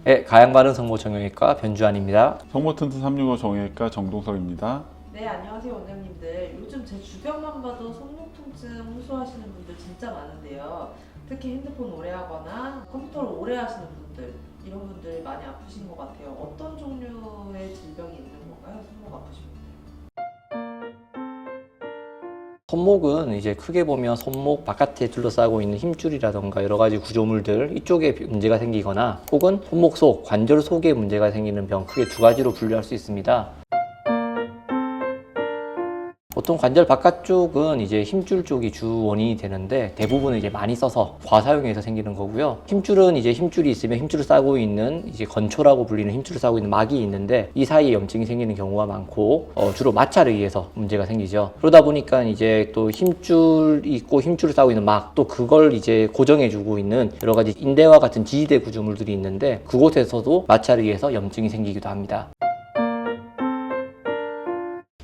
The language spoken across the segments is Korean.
네, 가양바른 성모 정형외과 변주환입니다. 성모튼튼 365 정형외과 정동석입니다. 네, 안녕하세요 원장님들. 요즘 제 주변만 봐도 손목 통증 호소하시는 분들 진짜 많은데요. 특히 핸드폰 오래 하거나 컴퓨터를 오래 하시는 분들, 이런 분들 많이 아프신 것 같아요. 어떤 종류의 질병이 있는 건가요? 손목 아프신 분들? 손목은 이제 크게 보면 손목 바깥에 둘러싸고 있는 힘줄이라던가 여러 가지 구조물들 이쪽에 문제가 생기거나 혹은 손목 속, 관절 속에 문제가 생기는 병, 크게 두 가지로 분류할 수 있습니다. 보통 관절 바깥쪽은 이제 힘줄 쪽이 주 원인이 되는데 대부분은 이제 많이 써서 과사용해서 생기는 거고요. 힘줄은 이제 힘줄이 있으면 힘줄을 싸고 있는 이제 건초라고 불리는 힘줄을 싸고 있는 막이 있는데 이 사이에 염증이 생기는 경우가 많고 주로 마찰에 의해서 문제가 생기죠. 그러다 보니까 이제 또 힘줄이 있고 힘줄을 싸고 있는 막, 또 그걸 이제 고정해주고 있는 여러 가지 인대와 같은 지지대 구조물들이 있는데 그곳에서도 마찰에 의해서 염증이 생기기도 합니다.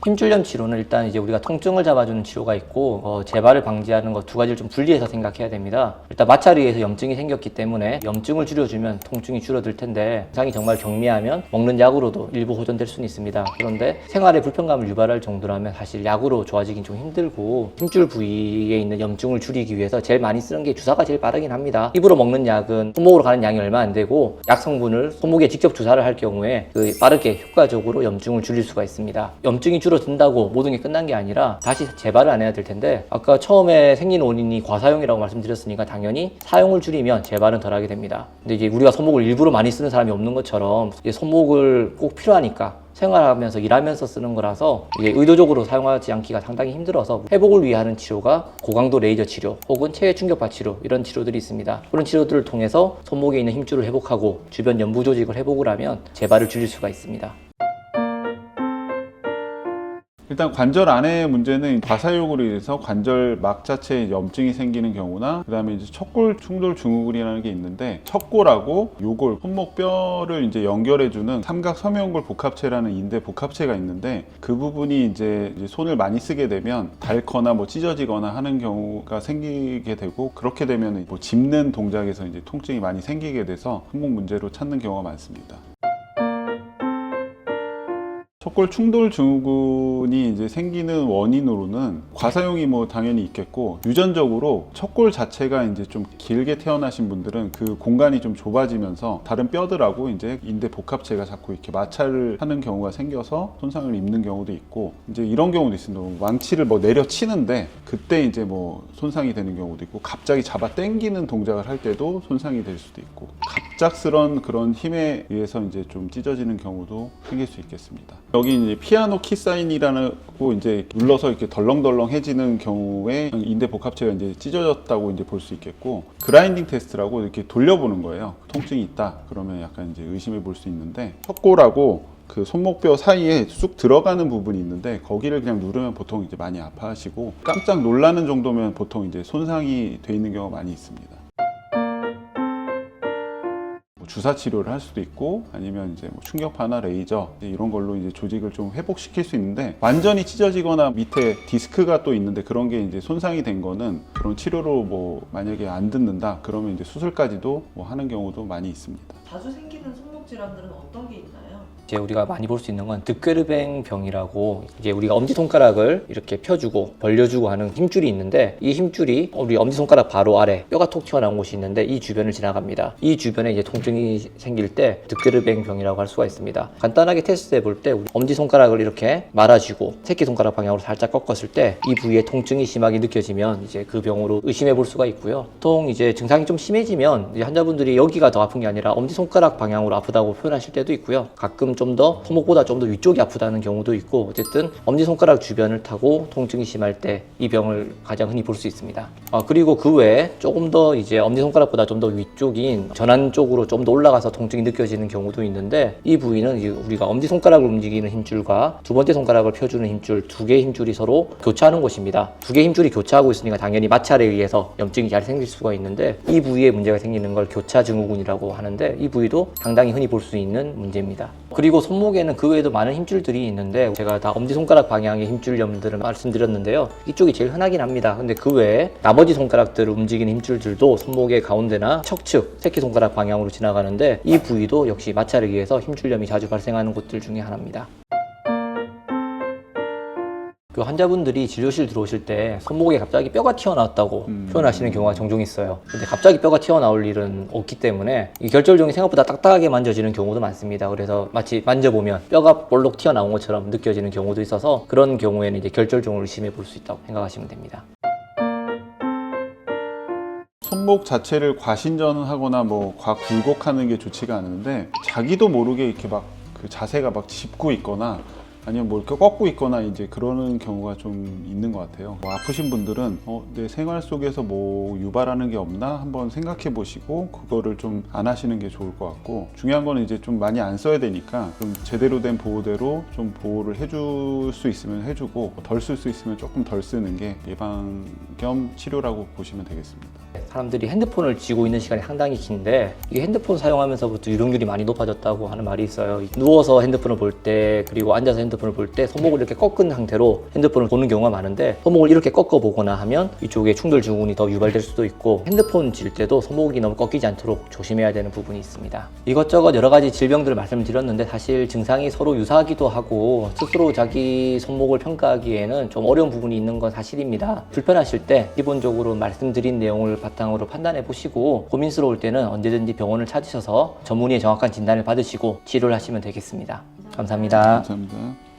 힘줄염 치료는 일단 이제 우리가 통증을 잡아주는 치료가 있고 재발을 방지하는 것 두 가지를 좀 분리해서 생각해야 됩니다. 일단 마찰에 의해서 염증이 생겼기 때문에 염증을 줄여주면 통증이 줄어들 텐데 증상이 정말 경미하면 먹는 약으로도 일부 호전될 수는 있습니다. 그런데 생활에 불편감을 유발할 정도라면 사실 약으로 좋아지긴 좀 힘들고, 힘줄 부위에 있는 염증을 줄이기 위해서 제일 많이 쓰는 게 주사가 제일 빠르긴 합니다. 입으로 먹는 약은 손목으로 가는 양이 얼마 안 되고 약 성분을 손목에 직접 주사를 할 경우에 빠르게 효과적으로 염증을 줄일 수가 있습니다. 염증이 줄어든다고 모든 게 끝난 게 아니라 다시 재발을 안 해야 될 텐데, 아까 처음에 생긴 원인이 과사용이라고 말씀드렸으니까 당연히 사용을 줄이면 재발은 덜하게 됩니다. 근데 이제 우리가 손목을 일부러 많이 쓰는 사람이 없는 것처럼 이제 손목을 꼭 필요하니까 생활하면서 일하면서 쓰는 거라서 이게 의도적으로 사용하지 않기가 상당히 힘들어서 회복을 위해 하는 치료가 고강도 레이저 치료 혹은 체외 충격파 치료, 이런 치료들이 있습니다. 그런 치료들을 통해서 손목에 있는 힘줄을 회복하고 주변 연부 조직을 회복을 하면 재발을 줄일 수가 있습니다. 일단 관절 안의 문제는 과사용으로 인해서 관절 막 자체에 염증이 생기는 경우나, 그 다음에 이제 척골 충돌 증후군이라는 게 있는데, 척골하고 요골, 손목뼈를 이제 연결해주는 삼각 섬유연골 복합체라는 인대 복합체가 있는데, 그 부분이 이제 손을 많이 쓰게 되면 닳거나 뭐 찢어지거나 하는 경우가 생기게 되고, 그렇게 되면 뭐 짚는 동작에서 이제 통증이 많이 생기게 돼서 손목 문제로 찾는 경우가 많습니다. 척골 충돌 증후군이 이제 생기는 원인으로는 과사용이 뭐 당연히 있겠고, 유전적으로 척골 자체가 이제 좀 길게 태어나신 분들은 그 공간이 좀 좁아지면서 다른 뼈들하고 이제 인대 복합체가 자꾸 이렇게 마찰을 하는 경우가 생겨서 손상을 입는 경우도 있고, 이제 이런 경우도 있습니다. 망치를 뭐 내려치는데 그때 이제 뭐 손상이 되는 경우도 있고, 갑자기 잡아 당기는 동작을 할 때도 손상이 될 수도 있고, 갑작스런 그런 힘에 의해서 이제 좀 찢어지는 경우도 생길 수 있겠습니다. 여기 이제 피아노 키 사인이라고 이제 눌러서 이렇게 덜렁덜렁해지는 경우에 인대 복합체가 이제 찢어졌다고 이제 볼 수 있겠고, 그라인딩 테스트라고 이렇게 돌려보는 거예요. 통증이 있다 그러면 약간 이제 의심해 볼 수 있는데, 척골하고 그 손목뼈 사이에 쑥 들어가는 부분이 있는데 거기를 그냥 누르면 보통 이제 많이 아파하시고, 깜짝 놀라는 정도면 보통 이제 손상이 돼 있는 경우가 많이 있습니다. 주사 치료를 할 수도 있고, 아니면 이제 뭐 충격파나 레이저 이런 걸로 이제 조직을 좀 회복시킬 수 있는데, 완전히 찢어지거나 밑에 디스크가 또 있는데 그런 게 이제 손상이 된 거는 그런 치료로 뭐 만약에 안 듣는다 그러면 이제 수술까지도 뭐 하는 경우도 많이 있습니다. 자주 생기는 손목 질환들은 어떤 게 있나요? 이제 우리가 많이 볼 수 있는 건 득게르뱅 병이라고, 이제 우리가 엄지손가락을 이렇게 펴주고 벌려주고 하는 힘줄이 있는데, 이 힘줄이 우리 엄지손가락 바로 아래 뼈가 톡 튀어나온 곳이 있는데 이 주변을 지나갑니다. 이 주변에 이제 통증이 생길 때 득게르뱅 병이라고 할 수가 있습니다. 간단하게 테스트해 볼 때 엄지손가락을 이렇게 말아주고 새끼손가락 방향으로 살짝 꺾었을 때 이 부위에 통증이 심하게 느껴지면 이제 그 병으로 의심해 볼 수가 있고요. 보통 이제 증상이 좀 심해지면 이제 환자분들이 여기가 더 아픈 게 아니라 엄지손가락 방향으로 아프다고 표현하실 때도 있고요. 가끔 좀 더 손목보다 좀 더 위쪽이 아프다는 경우도 있고, 어쨌든 엄지손가락 주변을 타고 통증이 심할 때 이 병을 가장 흔히 볼 수 있습니다. 그리고 그 외에 조금 더 이제 엄지손가락보다 좀 더 위쪽인 전환 쪽으로 좀 더 올라가서 통증이 느껴지는 경우도 있는데, 이 부위는 이제 우리가 엄지손가락을 움직이는 힘줄과 두 번째 손가락을 펴주는 힘줄, 두 개의 힘줄이 서로 교차하는 곳입니다. 두 개의 힘줄이 교차하고 있으니까 당연히 마찰에 의해서 염증이 잘 생길 수가 있는데, 이 부위에 문제가 생기는 걸 교차 증후군이라고 하는데, 이 부위도 상당히 흔히 볼 수 있는 문제입니다. 그리고 손목에는 그 외에도 많은 힘줄들이 있는데 제가 다 엄지손가락 방향의 힘줄염들을 말씀드렸는데요. 이쪽이 제일 흔하긴 합니다. 근데 그 외에 나머지 손가락들을 움직이는 힘줄들도 손목의 가운데나 척측, 새끼손가락 방향으로 지나가는데 이 부위도 역시 마찰에 의해서 힘줄염이 자주 발생하는 곳들 중에 하나입니다. 그 환자분들이 진료실 들어오실 때 손목에 갑자기 뼈가 튀어나왔다고 표현하시는 경우가 종종 있어요. 근데 갑자기 뼈가 튀어나올 일은 없기 때문에 이 결절종이 생각보다 딱딱하게 만져지는 경우도 많습니다. 그래서 마치 만져보면 뼈가 볼록 튀어나온 것처럼 느껴지는 경우도 있어서 그런 경우에는 이제 결절종을 의심해 볼 수 있다고 생각하시면 됩니다. 손목 자체를 과신전하거나 뭐 과굴곡하는 게 좋지가 않은데 자기도 모르게 이렇게 막 그 자세가 막 짚고 있거나 아니면 뭐 이렇게 꺾고 있거나 이제 그러는 경우가 좀 있는 것 같아요. 뭐 아프신 분들은 내 생활 속에서 뭐 유발하는 게 없나 한번 생각해 보시고 그거를 좀 안 하시는 게 좋을 것 같고, 중요한 거는 이제 좀 많이 안 써야 되니까 좀 제대로 된 보호대로 좀 보호를 해줄 수 있으면 해주고 덜 쓸 수 있으면 조금 덜 쓰는 게 예방 겸 치료라고 보시면 되겠습니다. 사람들이 핸드폰을 쥐고 있는 시간이 상당히 긴데 이게 핸드폰 사용하면서부터 유령률이 많이 높아졌다고 하는 말이 있어요. 누워서 핸드폰을 볼 때 그리고 앉아서 핸드폰을 볼 때 손목을 이렇게 꺾은 상태로 핸드폰을 보는 경우가 많은데 손목을 이렇게 꺾어 보거나 하면 이쪽에 충돌 증후군이 더 유발될 수도 있고 핸드폰 쥘 때도 손목이 너무 꺾이지 않도록 조심해야 되는 부분이 있습니다. 이것저것 여러 가지 질병들을 말씀드렸는데 사실 증상이 서로 유사하기도 하고 스스로 자기 손목을 평가하기에는 좀 어려운 부분이 있는 건 사실입니다. 불편하실 때 기본적으로 말씀드린 내용을 바탕으로 판단해 보시고 고민스러울 때는 언제든지 병원을 찾으셔서 전문의의 정확한 진단을 받으시고 치료를 하시면 되겠습니다. 감사합니다. 감사합니다.